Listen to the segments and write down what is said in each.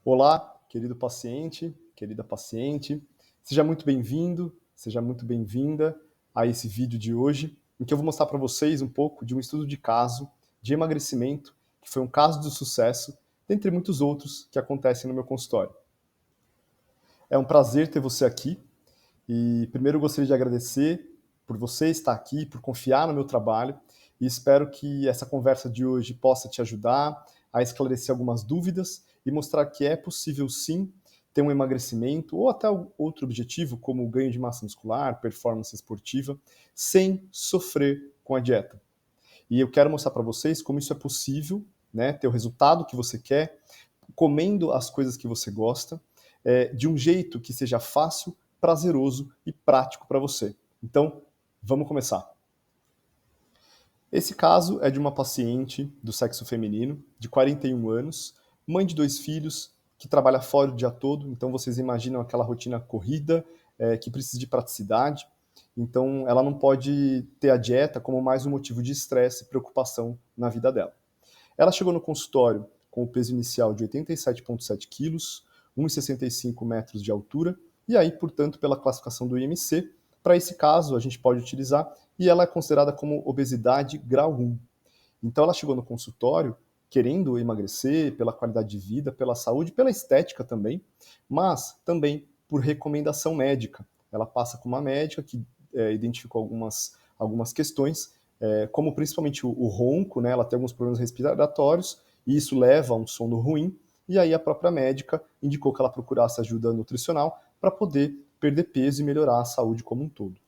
Olá, querido paciente, querida paciente, seja muito bem-vindo, seja muito bem-vinda a esse vídeo de hoje, em que eu vou mostrar para vocês um pouco de um estudo de caso de emagrecimento, que foi um caso de sucesso, dentre muitos outros que acontecem no meu consultório. É um prazer ter você aqui e primeiro eu gostaria de agradecer por você estar aqui, por confiar no meu trabalho e espero que essa conversa de hoje possa te ajudar a esclarecer algumas dúvidas e mostrar que é possível sim ter um emagrecimento ou até outro objetivo, como o ganho de massa muscular, performance esportiva, sem sofrer com a dieta. E eu quero mostrar para vocês como isso é possível, né, ter o resultado que você quer, comendo as coisas que você gosta, de um jeito que seja fácil, prazeroso e prático para você. Então, vamos começar. Esse caso é de uma paciente do sexo feminino, de 41 anos, mãe de 2 filhos, que trabalha fora o dia todo, então vocês imaginam aquela rotina corrida, que precisa de praticidade. Então, ela não pode ter a dieta como mais um motivo de estresse e preocupação na vida dela. Ela chegou no consultório com o peso inicial de 87,7 quilos, 1,65 metros de altura, e aí, portanto, pela classificação do IMC, para esse caso a gente pode utilizar, e ela é considerada como obesidade grau 1. Então ela chegou no consultório querendo emagrecer pela qualidade de vida, pela saúde, pela estética também, mas também por recomendação médica. Ela passa com uma médica que identificou algumas questões, como principalmente o ronco, né? Ela tem alguns problemas respiratórios, e isso leva a um sono ruim, e aí a própria médica indicou que ela procurasse ajuda nutricional para poder perder peso e melhorar a saúde como um todo.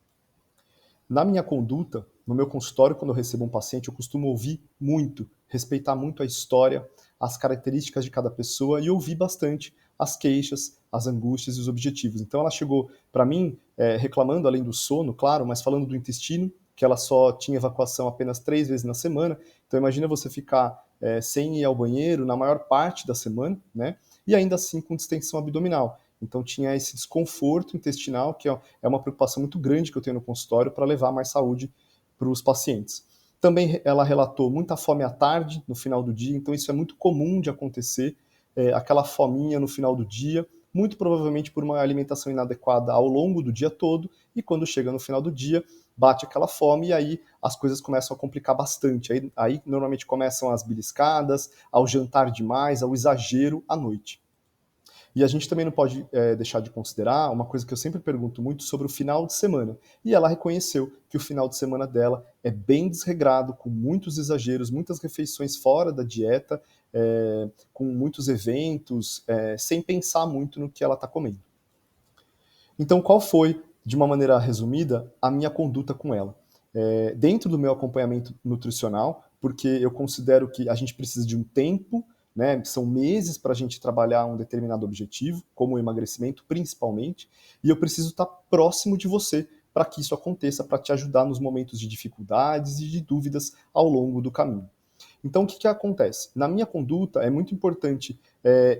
Na minha conduta, no meu consultório, quando eu recebo um paciente, eu costumo ouvir muito, respeitar muito a história, as características de cada pessoa e ouvir bastante as queixas, as angústias e os objetivos. Então ela chegou para mim reclamando, além do sono, claro, mas falando do intestino, que ela só tinha evacuação apenas 3 vezes na semana. Então imagina você ficar sem ir ao banheiro na maior parte da semana, né? E ainda assim com distensão abdominal. Então tinha esse desconforto intestinal, que é uma preocupação muito grande que eu tenho no consultório para levar mais saúde para os pacientes. Também ela relatou muita fome à tarde, no final do dia, então isso é muito comum de acontecer, aquela fominha no final do dia, muito provavelmente por uma alimentação inadequada ao longo do dia todo, e quando chega no final do dia, bate aquela fome e aí as coisas começam a complicar bastante. Aí normalmente começam as beliscadas, ao jantar demais, ao exagero à noite. E a gente também não pode deixar de considerar uma coisa que eu sempre pergunto muito sobre o final de semana. E ela reconheceu que o final de semana dela é bem desregrado, com muitos exageros, muitas refeições fora da dieta, com muitos eventos, sem pensar muito no que ela está comendo. Então, qual foi, de uma maneira resumida, a minha conduta com ela? Dentro do meu acompanhamento nutricional, porque eu considero que a gente precisa de um tempo, né, são meses para a gente trabalhar um determinado objetivo, como o emagrecimento principalmente, e eu preciso estar próximo de você para que isso aconteça, para te ajudar nos momentos de dificuldades e de dúvidas ao longo do caminho. Então, o que acontece? Na minha conduta, é muito importante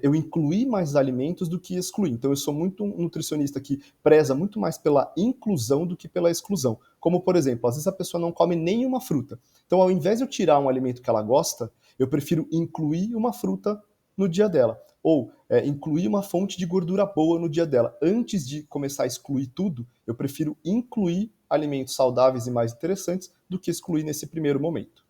eu incluir mais alimentos do que excluir. Então, eu sou muito um nutricionista que preza muito mais pela inclusão do que pela exclusão. Como, por exemplo, às vezes a pessoa não come nenhuma fruta. Então, ao invés de eu tirar um alimento que ela gosta, eu prefiro incluir uma fruta no dia dela. Ou incluir uma fonte de gordura boa no dia dela. Antes de começar a excluir tudo, eu prefiro incluir alimentos saudáveis e mais interessantes do que excluir nesse primeiro momento.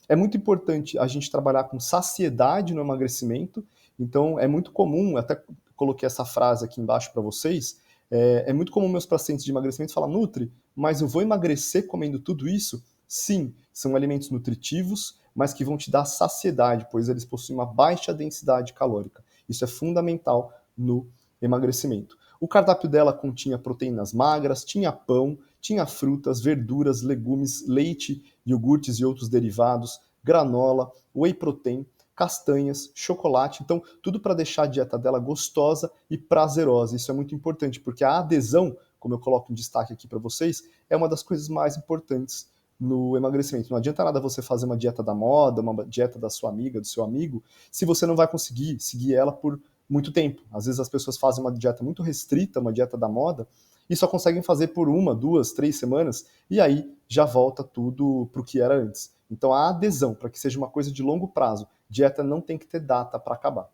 É muito importante a gente trabalhar com saciedade no emagrecimento, então é muito comum, até coloquei essa frase aqui embaixo para vocês, é muito comum meus pacientes de emagrecimento falar, Nutri, mas eu vou emagrecer comendo tudo isso? Sim, são alimentos nutritivos, mas que vão te dar saciedade, pois eles possuem uma baixa densidade calórica. Isso é fundamental no emagrecimento. O cardápio dela continha proteínas magras, tinha pão, tinha frutas, verduras, legumes, leite, iogurtes e outros derivados, granola, whey protein, castanhas, chocolate. Então, tudo para deixar a dieta dela gostosa e prazerosa. Isso é muito importante, porque a adesão, como eu coloco em destaque aqui para vocês, é uma das coisas mais importantes no emagrecimento. Não adianta nada você fazer uma dieta da moda, uma dieta da sua amiga, do seu amigo, se você não vai conseguir seguir ela por muito tempo. Às vezes as pessoas fazem uma dieta muito restrita, uma dieta da moda, e só conseguem fazer por 1, 2, 3 semanas, e aí já volta tudo para o que era antes. Então a adesão, para que seja uma coisa de longo prazo, dieta não tem que ter data para acabar.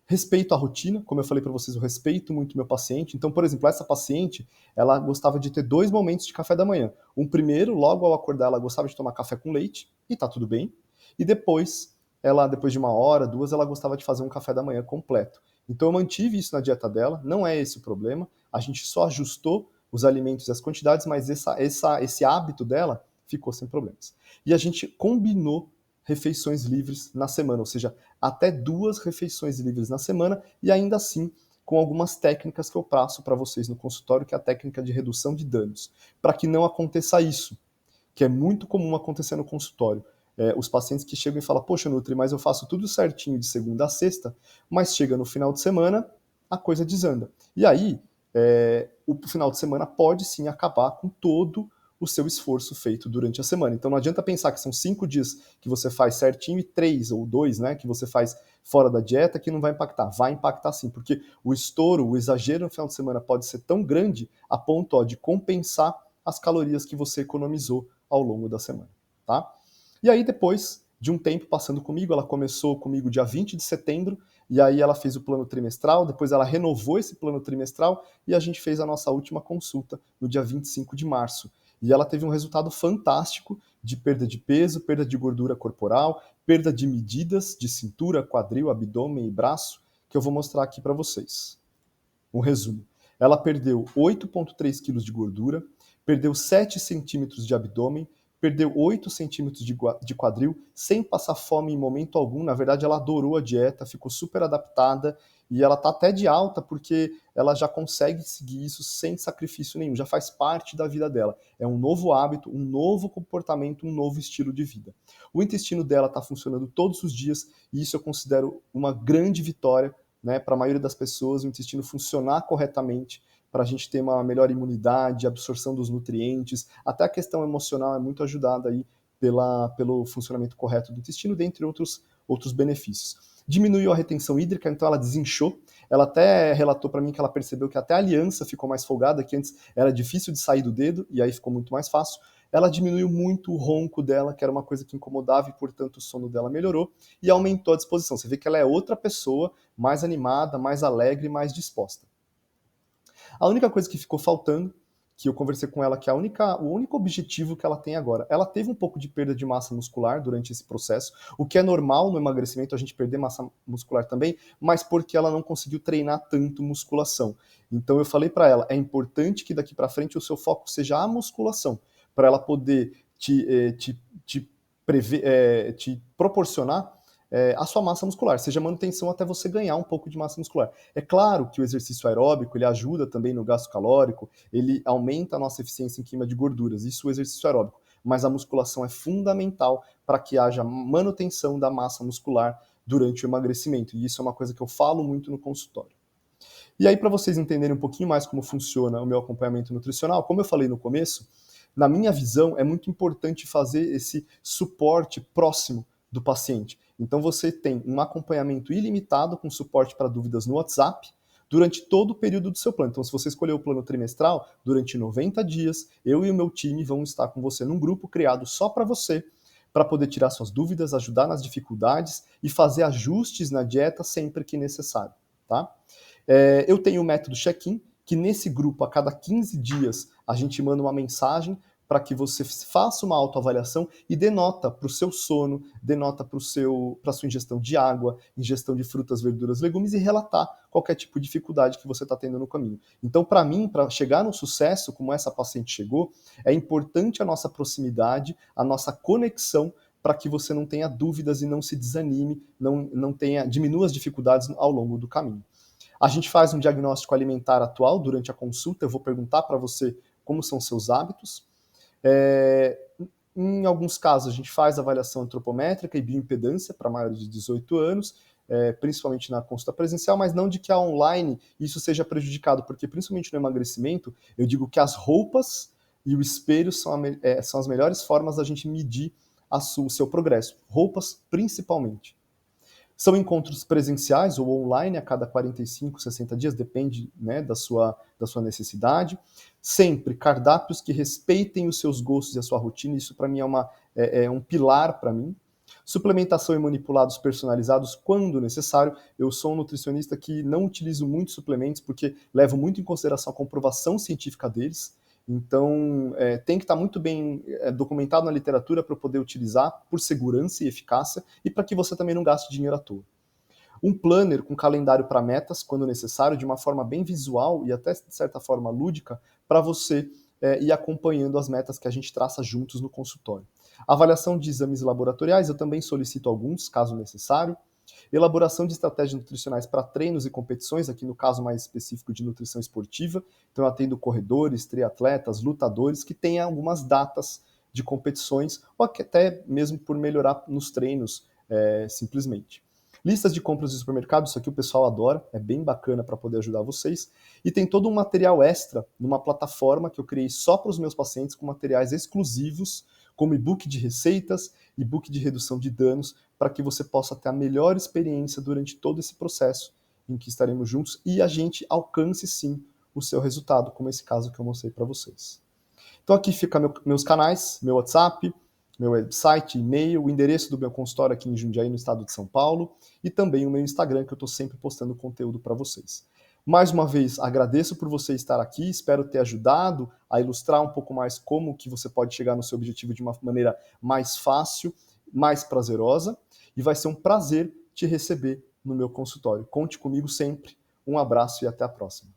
Respeito a rotina, como eu falei para vocês, eu respeito muito meu paciente. Então, por exemplo, essa paciente, ela gostava de ter 2 momentos de café da manhã. Um primeiro, logo ao acordar, ela gostava de tomar café com leite, e tá tudo bem. E depois, depois de 1 hora, 2, ela gostava de fazer um café da manhã completo. Então eu mantive isso na dieta dela, não é esse o problema, a gente só ajustou os alimentos e as quantidades, mas esse hábito dela ficou sem problemas. E a gente combinou refeições livres na semana, ou seja, até 2 refeições livres na semana, e ainda assim com algumas técnicas que eu passo para vocês no consultório, que é a técnica de redução de danos, para que não aconteça isso, que é muito comum acontecer no consultório. Os pacientes que chegam e falam, poxa, Nutri, mas eu faço tudo certinho de segunda a sexta, mas chega no final de semana, a coisa desanda. E aí, o final de semana pode sim acabar com todo o seu esforço feito durante a semana. Então não adianta pensar que são 5 dias que você faz certinho e 3 ou 2, né, que você faz fora da dieta, que não vai impactar. Vai impactar sim, porque o estouro, o exagero no final de semana pode ser tão grande a ponto de compensar as calorias que você economizou ao longo da semana, tá? E aí depois de um tempo passando comigo, ela começou comigo dia 20 de setembro, e aí ela fez o plano trimestral, depois ela renovou esse plano trimestral e a gente fez a nossa última consulta no dia 25 de março. E ela teve um resultado fantástico de perda de peso, perda de gordura corporal, perda de medidas de cintura, quadril, abdômen e braço, que eu vou mostrar aqui para vocês. Um resumo. Ela perdeu 8,3 quilos de gordura, perdeu 7 centímetros de abdômen, perdeu 8 centímetros de quadril, sem passar fome em momento algum. Na verdade, ela adorou a dieta, ficou super adaptada e ela tá até de alta porque ela já consegue seguir isso sem sacrifício nenhum, já faz parte da vida dela. É um novo hábito, um novo comportamento, um novo estilo de vida. O intestino dela está funcionando todos os dias e isso eu considero uma grande vitória, né, para a maioria das pessoas, o intestino funcionar corretamente, para a gente ter uma melhor imunidade, absorção dos nutrientes, até a questão emocional é muito ajudada aí pelo funcionamento correto do intestino, dentre outros benefícios. Diminuiu a retenção hídrica, então ela desinchou. Ela até relatou para mim que ela percebeu que até a aliança ficou mais folgada, que antes era difícil de sair do dedo, e aí ficou muito mais fácil. Ela diminuiu muito o ronco dela, que era uma coisa que incomodava, e portanto o sono dela melhorou, e aumentou a disposição. Você vê que ela é outra pessoa, mais animada, mais alegre, mais disposta. A única coisa que ficou faltando, que eu conversei com ela, que é o único objetivo que ela tem agora. Ela teve um pouco de perda de massa muscular durante esse processo, o que é normal no emagrecimento, a gente perder massa muscular também, mas porque ela não conseguiu treinar tanto musculação. Então eu falei para ela, é importante que daqui para frente o seu foco seja a musculação, para ela poder te proporcionar a sua massa muscular, seja manutenção até você ganhar um pouco de massa muscular. É claro que o exercício aeróbico, ele ajuda também no gasto calórico, ele aumenta a nossa eficiência em queima de gorduras, isso é o exercício aeróbico, mas a musculação é fundamental para que haja manutenção da massa muscular durante o emagrecimento, e isso é uma coisa que eu falo muito no consultório. E aí, para vocês entenderem um pouquinho mais como funciona o meu acompanhamento nutricional, como eu falei no começo, na minha visão, é muito importante fazer esse suporte próximo do paciente. Então, você tem um acompanhamento ilimitado com suporte para dúvidas no WhatsApp durante todo o período do seu plano. Então, se você escolher o plano trimestral, durante 90 dias, eu e o meu time vamos estar com você num grupo criado só para você, para poder tirar suas dúvidas, ajudar nas dificuldades e fazer ajustes na dieta sempre que necessário, tá? Eu tenho o método check-in, que nesse grupo, a cada 15 dias, a gente manda uma mensagem para que você faça uma autoavaliação e dê nota para o seu sono, dê nota para a sua ingestão de água, ingestão de frutas, verduras, legumes e relatar qualquer tipo de dificuldade que você está tendo no caminho. Então, para mim, para chegar no sucesso, como essa paciente chegou, é importante a nossa proximidade, a nossa conexão, para que você não tenha dúvidas e não se desanime, diminua as dificuldades ao longo do caminho. A gente faz um diagnóstico alimentar atual durante a consulta, eu vou perguntar para você como são seus hábitos. Em alguns casos, a gente faz avaliação antropométrica e bioimpedância para maiores de 18 anos, principalmente na consulta presencial, mas não de que a online isso seja prejudicado, porque principalmente no emagrecimento, eu digo que as roupas e o espelho são as melhores formas da gente medir o seu progresso. Roupas, principalmente. São encontros presenciais ou online a cada 45, 60 dias, depende, né, da sua necessidade. Sempre cardápios que respeitem os seus gostos e a sua rotina, isso para mim é um pilar para mim. Suplementação e manipulados personalizados quando necessário. Eu sou um nutricionista que não utilizo muitos suplementos porque levo muito em consideração a comprovação científica deles. Então, tem que estar muito bem documentado na literatura para poder utilizar por segurança e eficácia e para que você também não gaste dinheiro à toa. Um planner com calendário para metas, quando necessário, de uma forma bem visual e até de certa forma lúdica, para você ir acompanhando as metas que a gente traça juntos no consultório. Avaliação de exames laboratoriais, eu também solicito alguns, caso necessário. Elaboração de estratégias nutricionais para treinos e competições, aqui no caso mais específico de nutrição esportiva. Então eu atendo corredores, triatletas, lutadores que têm algumas datas de competições, ou até mesmo por melhorar nos treinos, simplesmente. Listas de compras de supermercado, isso aqui o pessoal adora, é bem bacana para poder ajudar vocês. E tem todo um material extra numa plataforma que eu criei só para os meus pacientes, com materiais exclusivos, como e-book de receitas, e-book de redução de danos, para que você possa ter a melhor experiência durante todo esse processo em que estaremos juntos e a gente alcance sim o seu resultado, como esse caso que eu mostrei para vocês. Então aqui fica meus canais, meu WhatsApp, meu website, e-mail, o endereço do meu consultório aqui em Jundiaí, no estado de São Paulo, e também o meu Instagram, que eu estou sempre postando conteúdo para vocês. Mais uma vez, agradeço por você estar aqui, espero ter ajudado a ilustrar um pouco mais como que você pode chegar no seu objetivo de uma maneira mais fácil, mais prazerosa, e vai ser um prazer te receber no meu consultório. Conte comigo sempre. Um abraço e até a próxima.